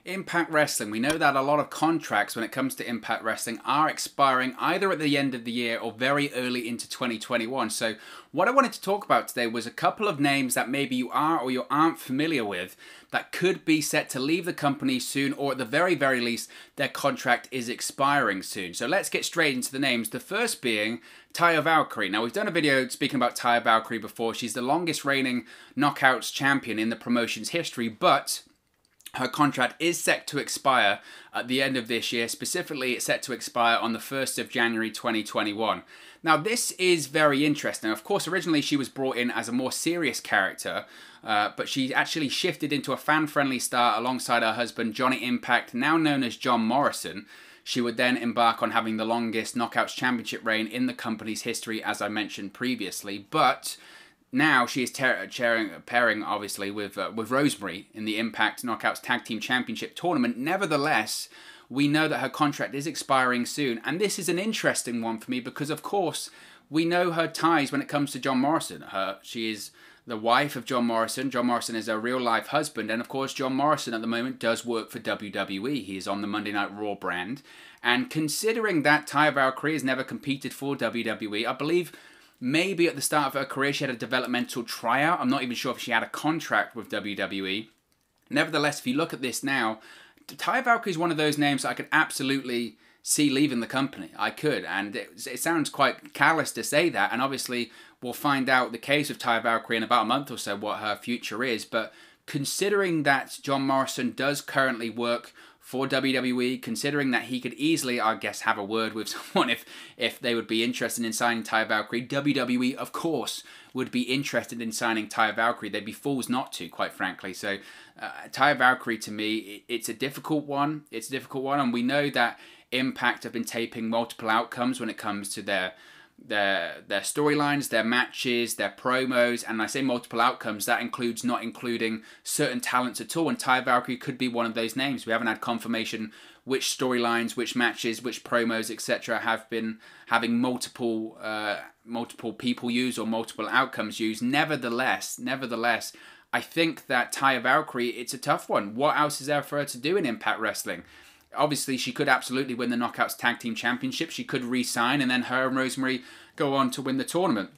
Impact Wrestling. We know that a lot of contracts when it comes to Impact Wrestling are expiring either at the end of the year or very early into 2021. So what I wanted to talk about today was a couple of names that maybe you are or you aren't familiar with that could be set to leave the company soon, or at the very, very least, their contract is expiring soon. So let's get straight into the names. The first being TAYA VALKYRIE. Now, we've done a video speaking about TAYA VALKYRIE before. She's the longest reigning Knockouts champion in the promotion's history, but her contract is set to expire at the end of this year. Specifically, it's set to expire on the 1st of January 2021. Now, this is very interesting. Of course, originally she was brought in as a more serious character, but she actually shifted into a fan-friendly star alongside her husband, Johnny Impact, now known as John Morrison. She would then embark on having the longest Knockouts Championship reign in the company's history, as I mentioned previously. But now she is pairing, obviously, with Rosemary in the Impact Knockouts Tag Team Championship tournament. Nevertheless, we know that her contract is expiring soon. And this is an interesting one for me because, of course, we know her ties when it comes to John Morrison. She is the wife of John Morrison. John Morrison is her real-life husband. And, of course, John Morrison at the moment does work for WWE. He is on the Monday Night Raw brand. And considering that TAYA VALKYRIE has never competed for WWE, I believe maybe at the start of her career she had a developmental tryout. I'm not even sure if she had a contract with WWE. Nevertheless, if you look at this now, TAYA VALKYRIE is one of those names that I could absolutely see leaving the company. I could, and it sounds quite callous to say that, and obviously we'll find out the case of TAYA VALKYRIE in about a month or so what her future is, but considering that John Morrison does currently work for WWE, considering that he could easily, I guess, have a word with someone if they would be interested in signing TAYA VALKYRIE. WWE, of course, would be interested in signing TAYA VALKYRIE. They'd be fools not to, quite frankly. So TAYA VALKYRIE, to me, it's a difficult one. It's a difficult one, and we know that Impact have been taping multiple outcomes when it comes to their storylines, their matches, their promos, and I say multiple outcomes, that includes not including certain talents at all, and TAYA VALKYRIE could be one of those names. We haven't had confirmation which storylines, which matches, which promos, etc. have been having multiple people use or multiple outcomes used. Nevertheless, I think that TAYA VALKYRIE, it's a tough one. What else is there for her to do in Impact Wrestling? Obviously, she could absolutely win the Knockouts Tag Team Championship. She could re-sign, and then her and Rosemary go on to win the tournament.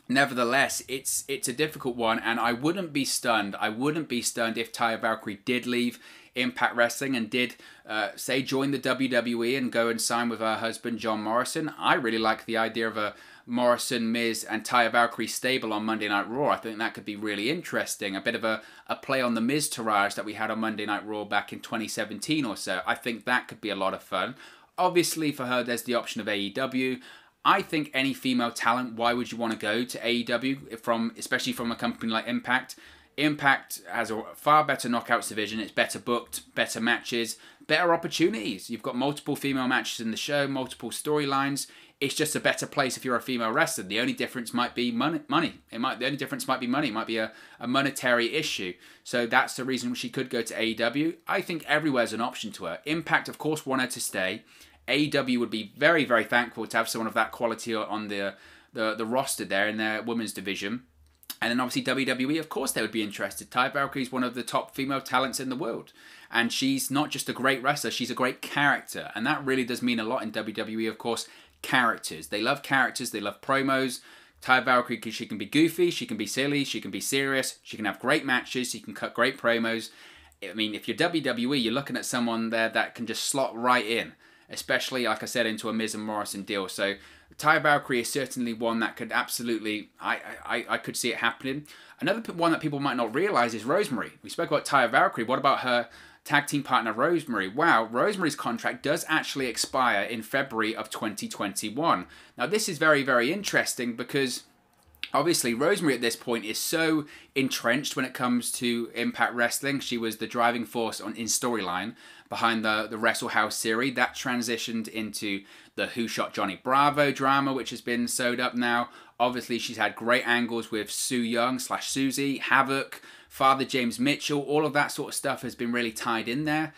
Nevertheless, it's a difficult one, and I wouldn't be stunned. I wouldn't be stunned if TAYA VALKYRIE did leave Impact Wrestling and did, say, join the WWE and go and sign with her husband, John Morrison. I really like the idea of a Morrison, Miz, and TAYA VALKYRIE stable on Monday Night Raw. I think that could be really interesting. A bit of a play on the Miz Taraj that we had on Monday Night Raw back in 2017 or so. I think that could be a lot of fun. Obviously, for her, there's the option of AEW. I think any female talent, why would you want to go to AEW, especially from a company like Impact? Impact has a far better knockouts division. It's better booked, better matches, better opportunities. You've got multiple female matches in the show, multiple storylines. It's just a better place if you're a female wrestler. The only difference might be money. The only difference might be money. It might be a monetary issue. So that's the reason she could go to AEW. I think everywhere's an option to her. Impact, of course, want her to stay. AEW would be very, very thankful to have someone of that quality on the roster there in their women's division. And then obviously WWE, of course, they would be interested. TAYA VALKYRIE is one of the top female talents in the world. And she's not just a great wrestler, she's a great character. And that really does mean a lot in WWE, of course. Characters. They love characters, they love promos. TAYA VALKYRIE, she can be goofy, she can be silly, she can be serious, she can have great matches, she can cut great promos. I mean, if you're WWE, you're looking at someone there that can just slot right in. Especially, like I said, into a Miz and Morrison deal. So TAYA VALKYRIE is certainly one that could absolutely, I could see it happening. Another one that people might not realise is Rosemary. We spoke about TAYA VALKYRIE. What about her tag team partner Rosemary? Wow, Rosemary's contract does actually expire in February of 2021. Now this is very, very interesting because obviously Rosemary at this point is so entrenched when it comes to Impact Wrestling. She was the driving force in storyline behind the Wrestle House series. That transitioned into the Who Shot Johnny Bravo drama, which has been sewed up now. Obviously she's had great angles with Su Yung / Susie, Havoc, Father James Mitchell. All of that sort of stuff has been really tied in there.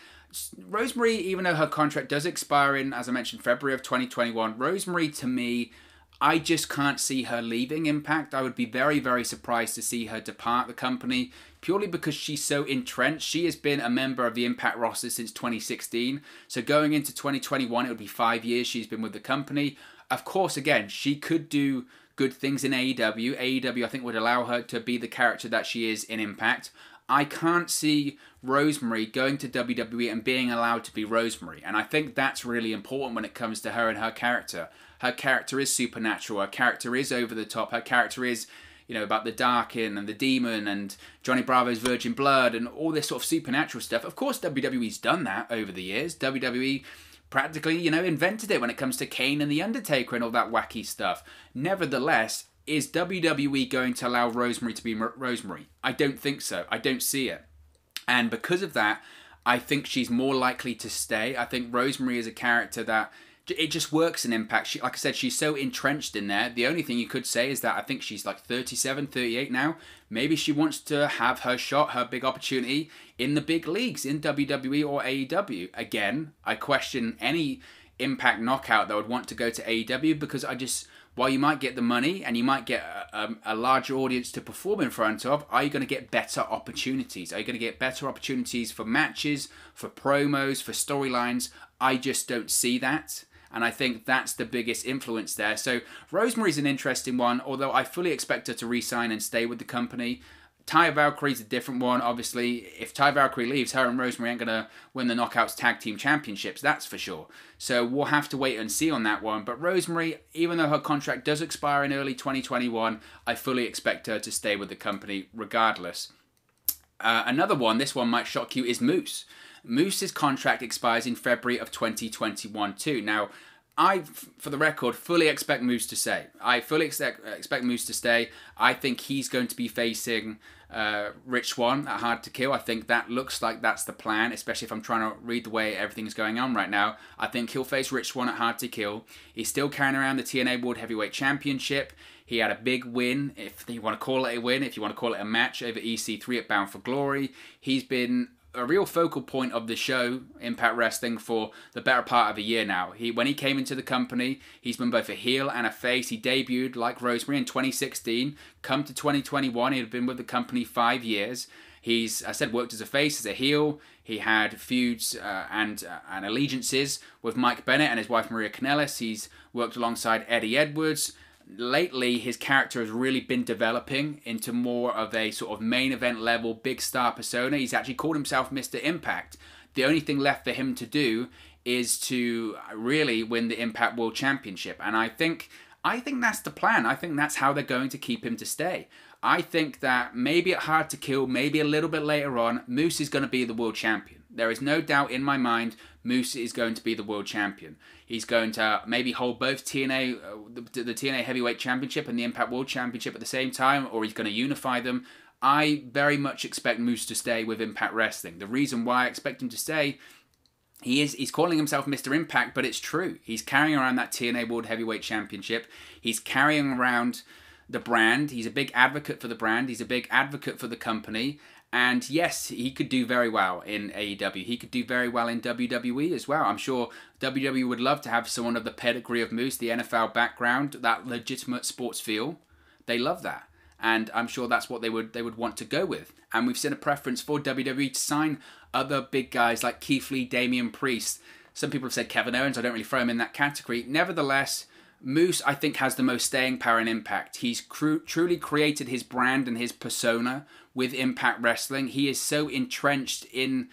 Rosemary, even though her contract does expire in, as I mentioned, February of 2021, Rosemary, to me, I just can't see her leaving Impact. I would be very, very surprised to see her depart the company purely because she's so entrenched. She has been a member of the Impact roster since 2016. So going into 2021, it would be 5 years she's been with the company. Of course, again, she could do good things in AEW. AEW, I think, would allow her to be the character that she is in Impact. I can't see Rosemary going to WWE and being allowed to be Rosemary. And I think that's really important when it comes to her and her character. Her character is supernatural. Her character is over the top. Her character is, you know, about the Darkin and the Demon and Johnny Bravo's Virgin Blood and all this sort of supernatural stuff. Of course, WWE's done that over the years. WWE practically, you know, invented it when it comes to Kane and The Undertaker and all that wacky stuff. Nevertheless, is WWE going to allow Rosemary to be Rosemary? I don't think so. I don't see it. And because of that, I think she's more likely to stay. I think Rosemary is a character that it just works in Impact. Like I said, she's so entrenched in there. The only thing you could say is that I think she's like 37, 38 now. Maybe she wants to have her shot, her big opportunity in the big leagues, in WWE or AEW. Again, I question any Impact knockout that would want to go to AEW because while you might get the money and you might get a larger audience to perform in front of, are you going to get better opportunities? Are you going to get better opportunities for matches, for promos, for storylines? I just don't see that. And I think that's the biggest influence there. So Rosemary's an interesting one, although I fully expect her to re-sign and stay with the company. TAYA VALKYRIE's a different one. Obviously, if TAYA VALKYRIE leaves, her and Rosemary ain't going to win the Knockouts Tag Team Championships, that's for sure. So we'll have to wait and see on that one. But Rosemary, even though her contract does expire in early 2021, I fully expect her to stay with the company regardless. Another one, this one might shock you, is Moose. Moose's contract expires in February of 2021 too. Now, I, for the record, fully expect Moose to stay. I fully expect Moose to stay. I think he's going to be facing Rich Swann at Hard to Kill. I think that looks like that's the plan, especially if I'm trying to read the way everything's going on right now. I think he'll face Rich Swann at Hard to Kill. He's still carrying around the TNA World Heavyweight Championship. He had a big win, if you want to call it a win, if you want to call it a match, over EC3 at Bound for Glory. He's been a real focal point of the show, Impact Wrestling, for the better part of a year now. When he came into the company, he's been both a heel and a face. He debuted like Rosemary in 2016. Come to 2021, he had been with the company 5 years. He's, I said, worked as a face, as a heel. He had feuds and allegiances with Mike Bennett and his wife Maria Kanellis. He's worked alongside Eddie Edwards. Lately, his character has really been developing into more of a sort of main event level, big star persona. He's actually called himself Mr. Impact. The only thing left for him to do is to really win the Impact World Championship. And I think that's the plan. I think that's how they're going to keep him to stay. I think that maybe at Hard to Kill, maybe a little bit later on, Moose is going to be the world champion. There is no doubt in my mind Moose is going to be the world champion. He's going to maybe hold both the TNA Heavyweight Championship and the Impact World Championship at the same time, or he's going to unify them. I very much expect Moose to stay with Impact Wrestling. The reason why I expect him to stay, he's calling himself Mr. Impact, but it's true. He's carrying around that TNA World Heavyweight Championship. He's carrying around the brand. He's a big advocate for the brand. He's a big advocate for the company. And yes, he could do very well in AEW. He could do very well in WWE as well. I'm sure WWE would love to have someone of the pedigree of Moose, the NFL background, that legitimate sports feel. They love that. And I'm sure that's what they would want to go with. And we've seen a preference for WWE to sign other big guys like Keith Lee, Damian Priest. Some people have said Kevin Owens. I don't really throw him in that category. Nevertheless, Moose, I think, has the most staying power and impact. He's truly created his brand and his persona with Impact Wrestling. He is so entrenched in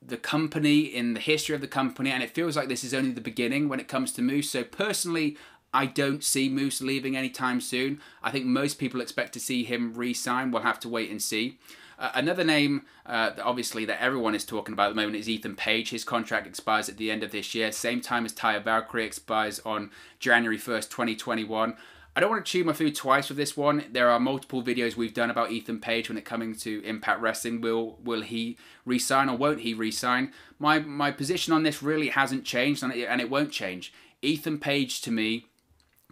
the company, in the history of the company, and it feels like this is only the beginning when it comes to Moose. So personally, I don't see Moose leaving anytime soon. I think most people expect to see him re-sign. We'll have to wait and see. Another name, obviously, that everyone is talking about at the moment is Ethan Page. His contract expires at the end of this year, same time as TAYA VALKYRIE expires on January 1st, 2021. I don't want to chew my food twice with this one. There are multiple videos we've done about Ethan Page when it coming to Impact Wrestling. Will he re-sign or won't he re-sign? My position on this really hasn't changed, and it won't change. Ethan Page, to me,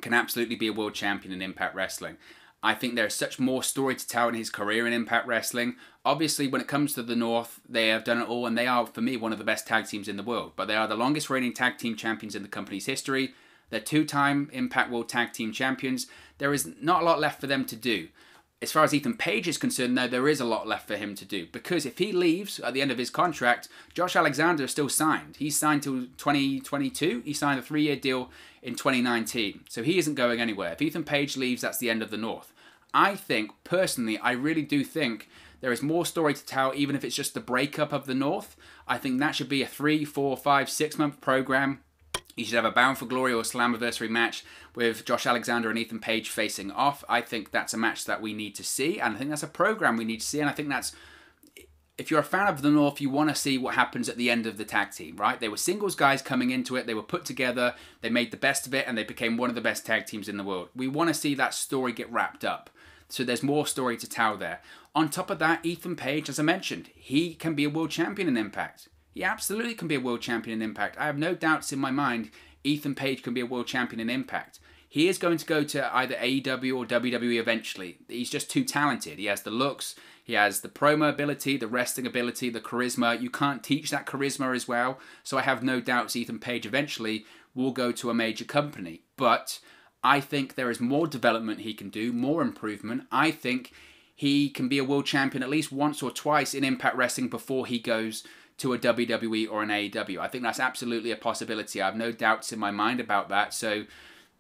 can absolutely be a world champion in Impact Wrestling. I think there's such more story to tell in his career in Impact Wrestling. Obviously, when it comes to the North, they have done it all, and they are, for me, one of the best tag teams in the world. But they are the longest reigning tag team champions in the company's history. They're two-time Impact World Tag Team Champions. There is not a lot left for them to do. As far as Ethan Page is concerned, though, there is a lot left for him to do. Because if he leaves at the end of his contract, Josh Alexander is still signed. He's signed till 2022. He signed a 3-year deal in 2019. So he isn't going anywhere. If Ethan Page leaves, that's the end of the North. I think, personally, I really do think there is more story to tell, even if it's just the breakup of the North. I think that should be a 3, 4, 5, 6-month program. You should have a Bound for Glory or Slammiversary match with Josh Alexander and Ethan Page facing off. I think that's a match that we need to see, and I think that's a program we need to see, and I think that's, if you're a fan of the North, you want to see what happens at the end of the tag team, right? They were singles guys coming into it, they were put together, they made the best of it, and they became one of the best tag teams in the world. We want to see that story get wrapped up. So there's more story to tell there. On top of that, Ethan Page, as I mentioned, he can be a world champion in Impact. He absolutely can be a world champion in Impact. I have no doubts in my mind Ethan Page can be a world champion in Impact. He is going to go to either AEW or WWE eventually. He's just too talented. He has the looks, he has the promo ability, the wrestling ability, the charisma. You can't teach that charisma as well. So I have no doubts Ethan Page eventually will go to a major company. But I think there is more development he can do, more improvement. I think he can be a world champion at least once or twice in Impact Wrestling before he goes to a WWE or an AEW. I think that's absolutely a possibility. I have no doubts in my mind about that. So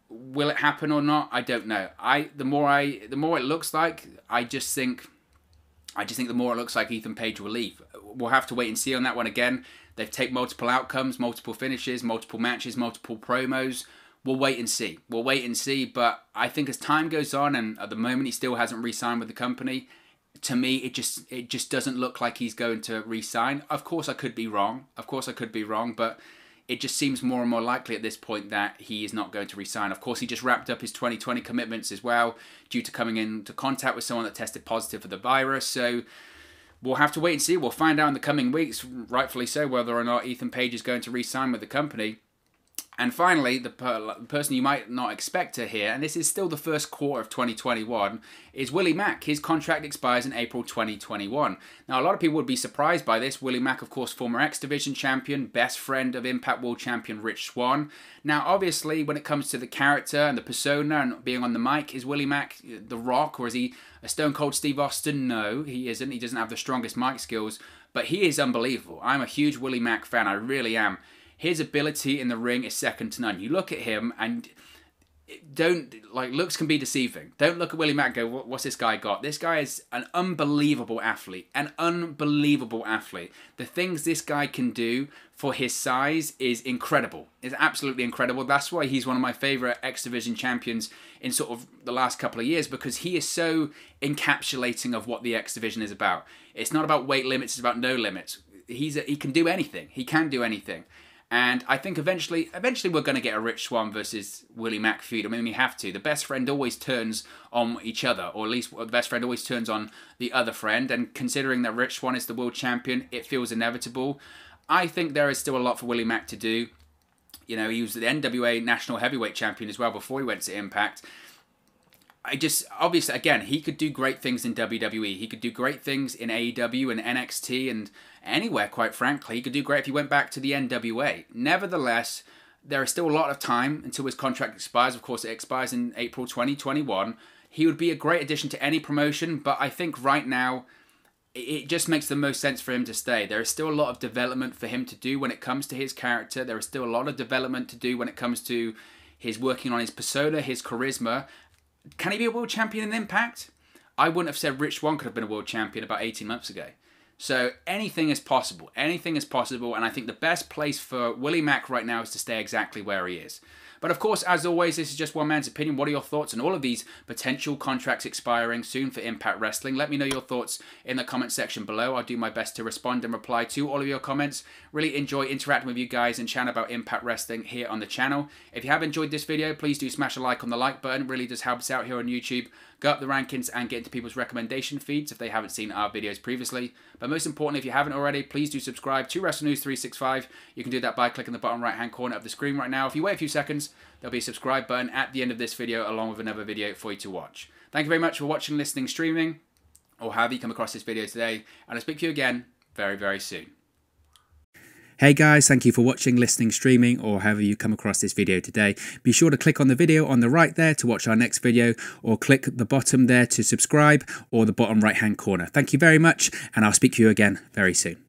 will it happen or not? I don't know. The more it looks like, I just think the more it looks like Ethan Page will leave. We'll have to wait and see on that one again. They've taken multiple outcomes, multiple finishes, multiple matches, multiple promos. We'll wait and see. We'll wait and see. But I think as time goes on, and at the moment he still hasn't re-signed with the company, to me, it just doesn't look like he's going to re-sign. Of course, I could be wrong. But it just seems more and more likely at this point that he is not going to re-sign. Of course, he just wrapped up his 2020 commitments as well, due to coming into contact with someone that tested positive for the virus. So we'll have to wait and see. We'll find out in the coming weeks, rightfully so, whether or not Ethan Page is going to re-sign with the company. And finally, the person you might not expect to hear, and this is still the first quarter of 2021, is Willie Mack. His contract expires in April 2021. Now, a lot of people would be surprised by this. Willie Mack, of course, former X Division champion, best friend of Impact World Champion Rich Swann. Now, obviously, when it comes to the character and the persona and being on the mic, is Willie Mack The Rock, or is he a Stone Cold Steve Austin? No, he isn't. He doesn't have the strongest mic skills, but he is unbelievable. I'm a huge Willie Mack fan. I really am. His ability in the ring is second to none. You look at him and looks can be deceiving. Don't look at Willie Mack and go, what's this guy got? This guy is an unbelievable athlete. The things this guy can do for his size is incredible. It's absolutely incredible. That's why he's one of my favorite X Division champions in sort of the last couple of years, because he is so encapsulating of what the X Division is about. It's not about weight limits, it's about no limits. He can do anything. He can do anything. And I think eventually we're going to get a Rich Swann versus Willie Mack feud. I mean, we have to. The best friend always turns on each other, or at least the best friend always turns on the other friend. And considering that Rich Swann is the world champion, it feels inevitable. I think there is still a lot for Willie Mack to do. You know, he was the NWA National Heavyweight Champion as well before he went to Impact. Obviously, again, he could do great things in WWE. He could do great things in AEW and NXT and anywhere, quite frankly. He could do great if he went back to the NWA. Nevertheless, there is still a lot of time until his contract expires. Of course, it expires in April 2021. He would be a great addition to any promotion, but I think right now, it just makes the most sense for him to stay. There is still a lot of development for him to do when it comes to his character. There is still a lot of development to do when it comes to his working on his persona, his charisma. Can he be a world champion in Impact? I wouldn't have said Rich Swann could have been a world champion about 18 months ago. So anything is possible. Anything is possible, and I think the best place for Willie Mack right now is to stay exactly where he is. But of course, as always, this is just one man's opinion. What are your thoughts on all of these potential contracts expiring soon for Impact Wrestling? Let me know your thoughts in the comment section below. I'll do my best to respond and reply to all of your comments. Really enjoy interacting with you guys and chatting about Impact Wrestling here on the channel. If you have enjoyed this video, please do smash a like on the like button. It really does help us out here on YouTube. Go up the rankings and get into people's recommendation feeds if they haven't seen our videos previously. But most importantly, if you haven't already, please do subscribe to Wrestle News 365. You can do that by clicking the bottom right hand corner of the screen right now. If you wait a few seconds, there'll be a subscribe button at the end of this video along with another video for you to watch. Thank you very much for watching, listening, streaming, or however you come across this video today. And I'll speak to you again very, very soon. Hey guys, thank you for watching, listening, streaming, or however you come across this video today. Be sure to click on the video on the right there to watch our next video, or click the bottom there to subscribe, or the bottom right hand corner. Thank you very much, and I'll speak to you again very soon.